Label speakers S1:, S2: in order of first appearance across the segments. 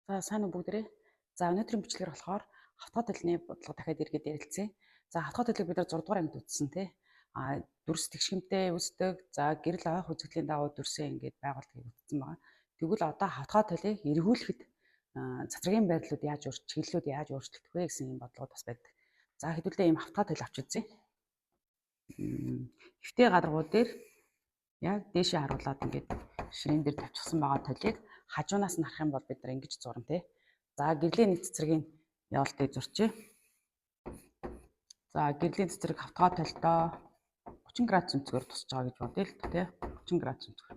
S1: За сайн уу бүгдээрээ. За өнөөдрийн бичлэгээр болохоор хавтгай төлөвний бодлого дахиад эргээд ярилцъя. За хавтгай төлөвийг бид нар 6 дугаар ангид үзсэн тий. Дүрс тэгшимтэй үүсдэг. За гэрэл ойх үзэгдлийн дагуу дүрсээ ингээд байгууллагыг үзсэн байгаа. Тэгвэл одоо хавтгай төлөвийг эргүүлэхэд цацрагийн байрлалууд яаж чиглэлүүд яаж өөрчлөгдөх вэ гэсэн юм бодлогод бас байдаг. За хэдүүлээ ийм хавтгай төлөв авч үзье. Хэвтэй гадаргуу дээр яг дээшээ харуулад ингээд ширээн дээр тавьчихсан байгаа толийг хажуунаас нь харах юм бол бид нар ингэж зурна тий. За гэрлийн нэг цэцэргийн явалтыг зурчээ. За гэрлийн цэцэрэг хавтгай толтой 30 градус өнцгөр тусч байгаа гэж бодъё л тий. 30 градус өнцгөр.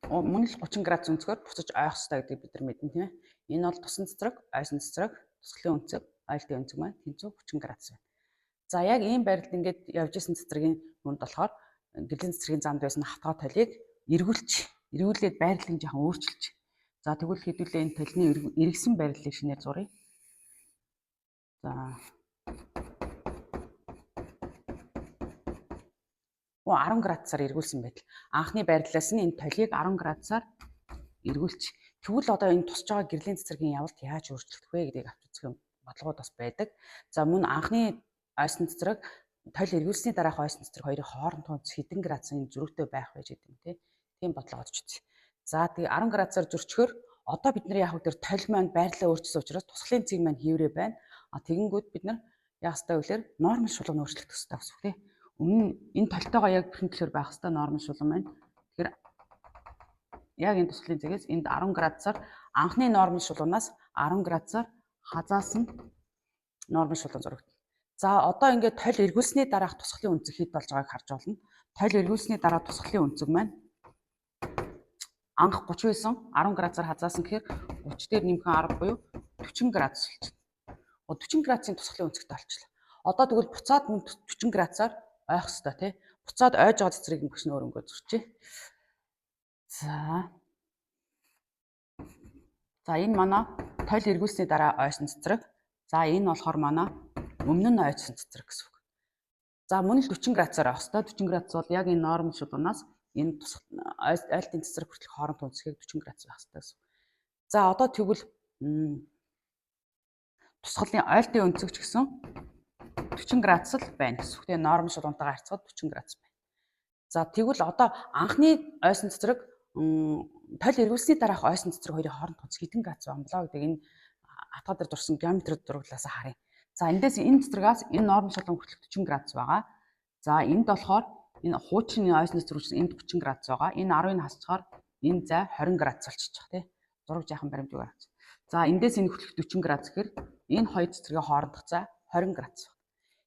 S1: Мөн л 30 градус өнцгөр буцаж ойх хэрэгтэй гэдгийг бид нар мэднэ тийм ээ. Энэ бол тусан цэцэрэг, ойсон цэцэрэг, тусгалын өнцөг, ойлтын өнцөг маань тэнцүү 30 градус байна. За яг ийм байрлал ингээд явж исэн цэцэргийн нүнд болохоор гэрлийн цэцэргийн замд байсан хавтгай толийг эргүүлээд байрлалыг жоохон өөрчилж. За тэгвэл хэдүүлээ энэ толны эргэсэн байрлалыг шинээр зуръя. За 10 градусаар эргүүлсэн байдал. Анхны байрлалаас нь энэ толийг 10 градусаар эргүүлж. Тэгвэл одоо энэ тусч байгаа гэрлийн цэцэргийн явалт яаж өөрчлөгдөх вэ гэдгийг авч үзэх бодлогод бас байдаг. За мөн анхны ойсон цэцэрэг толь эргүүлсний дараах ойсон цэцэрэг хоёрын хоорондын хэдэн градусын зөрүүтэй байх вэ гэдэг юм тийм бодлогод ч үзье. За тэгээ 10 градусаар зөрчгөр одоо бид нар яг үгээр толь маань байрлалаа өөрчилсөн учраас тусгалын цэг маань хэврээ байна. Тэгэнгүүт бид нар яах ёстой вэ гэхээр нормал шулуун өөрчлөгдөх ёстой гэсэн үг тийм. Өмнө энэ толтойгоо яг бэхэмтлэр байх ёстой нормал шулуун байна. Тэгэхээр яг энэ тусгалын цэгээс энд 10 градусаар анхны нормал шулуунаас 10 градусаар хазаасан нормал шулуун зурагд. За одоо ингээд толь эргүүлсний дараах тусгалын өнцөг хэд болж байгааг харж болно. Толь эргүүлсний дараа тусгалын өнцөг маань анх 30 байсан 10 градусаар хазаасан гэхээр 30 дээр нэмхэн 10 буюу 40 градус болчихно. 40 градусын тусгалын өнцөгтэй болчихлоо. Одоо тэгвэл буцаад 40 градусаар ойх ёстой тий. Буцаад ойж байгаа цэцрийг нь бүгс нөр өнгөө зурчээ. За энэ манай толь эргүүлсний дараа ойсон цэцрэг. За энэ болохоор манай өмнө нь ойсон цэцрэг гэсэн үг. За мөн л 40 градусаар авах хэрэгтэй. 40 градус бол яг энэ нормал шулуунаас энэ ойлтын цэцрэг хүртэл хооронд өнцгийг 40 градус байх хэрэгтэй гэсэн. За одоо тэгвэл тусгалын ойлтын өнцөг ч гэсэн 40 градус л байна гэсэн. Тэгээ нормал шулуунтайгаар харьцаад 40 градус байна. За тэгвэл одоо анхны ойсон цэцрэг толь эргүүлсний дараах ойсон цэцрэг хоёрын хооронд онц хэдэн градус байгаа юм болоо гэдэг энэ хатгаа дээр дурсан геометрид зураглалаас харъя. За эндээс энэ цэцрэгээс энэ нормал шулуун хүртэл 40 градус байгаа. За энд болохоор энэ хуучин ойсны цэцрэг энд 30 градус байгаа. Энэ 10-ыг хасчихаар энэ зай 20 градус болчихж байгаа тийм. Зураг жаахан баримтгүй харагч. За эндээс энэ хүртэл 40 градус гэхээр энэ хоёр цэцрийн хоорондох зай 20 градус байна.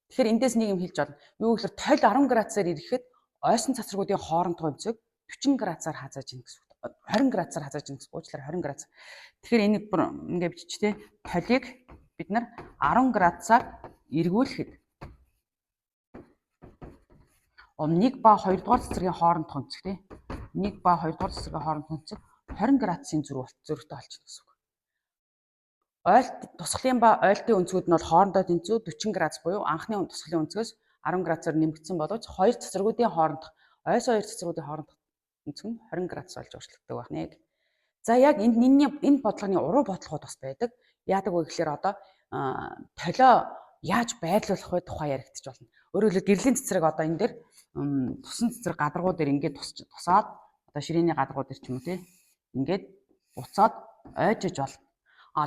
S1: Тэгэхээр эндээс нэг юм хэлж болно. Юу гэхээр толь 10 градусаар ирэхэд ойсон цацрагуудын хоорондох өнцөг 40 градусаар хазааж ийн гэсэн үг. 20 градусаар хазааж ийн гэсэн. Уучлаарай 20 градус. Тэгэхээр энийг ингээд биччихтэй. Толийг бид нар 10 градусаар эргүүлэхэд 1 ба 2 дугаар цэцрийн хоорондох өнцөг тийм. 1 ба 2 дугаар цэцрийн хоорондох өнцөг 20 градусын зөрүүтэй болчихно гэсэн үг. Ойлт тусгалын ба ойлтын өнцгүүд нь бол хоорондоо тэнцүү 40 градус буюу анхны тусгалын өнцгөөс 10 градусаар нэмэгдсэн боловч хоёр цэцрэгүүдийн хоорондох ойсон хоёр цэцрэгүүдийн хоорондох өнцөг нь 20 градус болж өөрчлөгддөг байна. За яг энэ бодлогын уруу бодлогод бас байдаг. Яадаг вэ гэхээр одоо толио яаж байрлуулах вэ тухай яригдчих болно. Өөрөөр хэлбэл гэрлийн цэцрэг одоо энэ дээр тусан цэцрэг гадаргуу дээр ингээд тусаад одоо ширээний гадаргуу дээр ч юм уу тийм ингээд буцаад ойжж болно.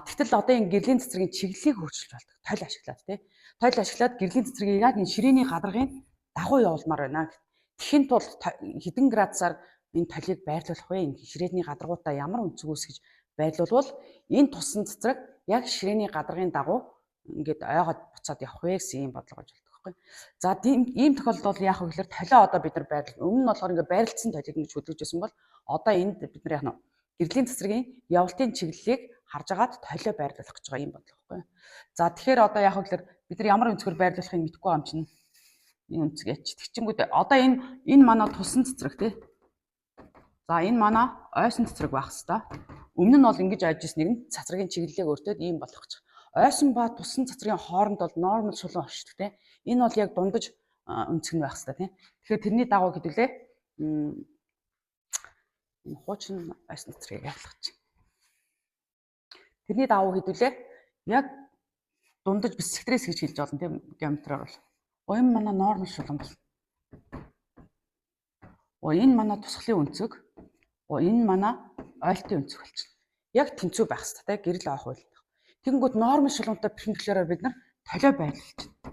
S1: Тэгтэл одоо энэ гэрлийн цэцрийн чиглэлийг өөрчилж болдог. Толь ашиглаад тий. Толь ашиглаад гэрлийн цэцрийг яг энэ ширээний гадаргын дагуу явуулмаар байна. Тэхийн тулд хэдэн градусаар энэ толийг байрлуулах вэ? Энэ ширээний гадаргуудаа ямар өнцөг үүсгэж байрлуулвал энэ тусан цэцрэг яг ширээний гадаргын дагуу ингээд ойгоод буцаад явах вэ гэсэн юм бодлого болж болдог байхгүй. За ийм тохиолдолд яах вэ гэхээр толио одоо бид нар байрлал. Өмнө нь болохоор ингээд байрлалцсан толийг ингэж хөдөлгөж байсан бол одоо энд бид нар яах нь гэрлийн цэцрийн явалтын чиглэлийг харж агаад толио байрлуулах гэж байгаа юм бодлого байхгүй. За тэгэхээр одоо яах вэ гэхээр бид нар ямар өнцгөр байрлуулахыг мэдэхгүй юм чинь энэ өнцөг яач. Тэгчингүүд одоо энэ манай тусан цэцрэг тий. За энэ манай ойсон цэцрэг байх хэвээр. Өмнө нь бол ингэж айж ирсэн нэг нь цацрагийн чиглэлийг өөртөөд ийм болгох гэж. Ойсон ба тусан цацрын хооронд бол нормал шулуун оршдог тий. Энэ бол яг дундаж өнцөг нь байх хэвээр тий. Тэгэхээр тэрний дагуу хэдүүлээ Энэ хуучин ойс нацрыг ялгаж байна. Тэрний давуу хэдүүлээ яг дундаж бисектрис гэж хэлж болно тийм геометроор бол. Энэ манай нормал шулуун бол. Энэ манай тусгалын өнцөг. Энэ манай ойлтын өнцөг болчихно. Яг тэнцүү байх хэрэгтэй гэрэл авах үйл. Тэгэнгүүт нормал шулуунтай перпендикуляраар бид нар толио байрлуулж байна.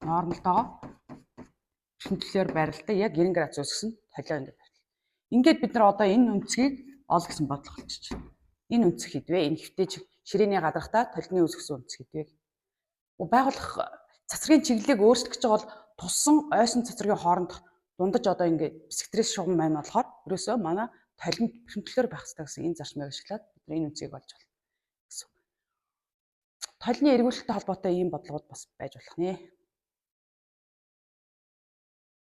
S1: Нормалтойгоо перпендикуляр байралтай яг 90 градус гэсэн толио ингэ байрлал. Ингээд бид нар одоо энэ өнцгийг ол гэсэн бодлого болчихж байна. Энэ өнцөг хэдвэ? Энэ хэвтэж ширээний гадархтаа толгины үүсгэсэн өнцөг хэдвэ? Байгуулах цацрагын чиглэлийг өөрчлөх гэж байгаа бол туссан ойсон цацрагийн хоорондох дундаж одоо ингээд бисектрис шугам маань болохоор ерөөсөө манай толинд перпендикуляр байх хэрэгтэй гэсэн энэ зарчмыг ашиглаад бид энэ үнцгийг олж байна гэсэн. Толины эргүүлэлттэй холбоотой ийм бодлогод бас байж болох нэ.